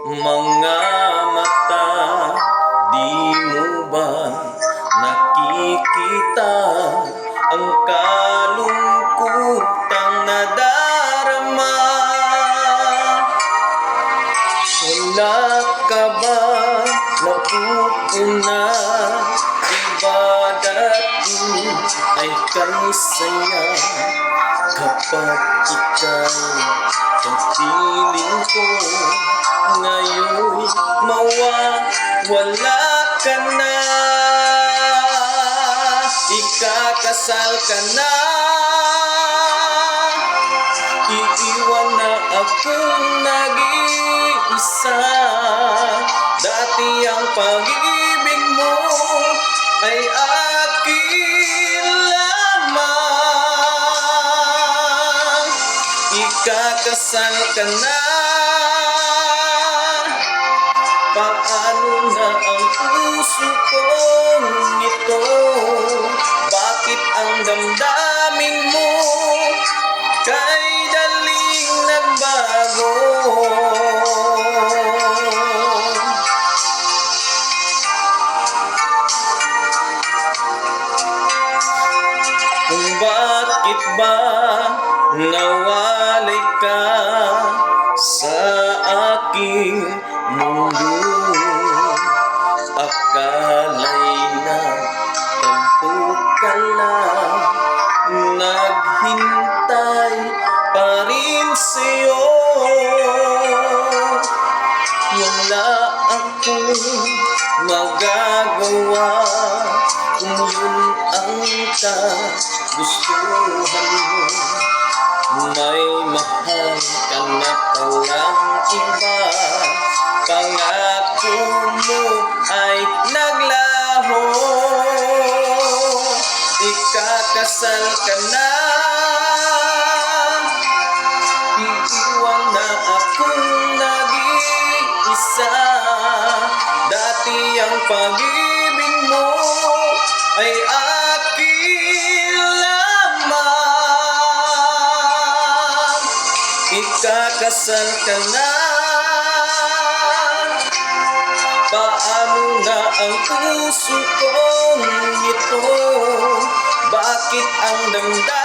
Mga mata, di mo ba nakikita ang kalungkutang nadarama? Wala ka ba napupuna? Ibada't ay kay saya kapag ika'y kapiling ko. Ngayon mawawala ka na, ikakasal ka na, iiwan na akong nag-iisa. Dati ang pag-ibig mo ay akin lamang, ikakasal ka na. Paano na ang puso kong ito? Bakit ang damdamin mo kay daling nagbago? Kung bakit ba nawalay ka sa aking mundo? Akala'y nagtampo ka lang, naghintay pa rin sa'yo. Wala akong magagawa kung yun ang kagustuhan mo. May mahal ka na palang iba, pangako mo ay naglaho. Ikakasal ka na, iiwan na akong nag-iisa. Dati ang pag-ibig mo ay akin lamang, ikakasal ka na. Paano na ang puso kong ito? Bakit ang damdamin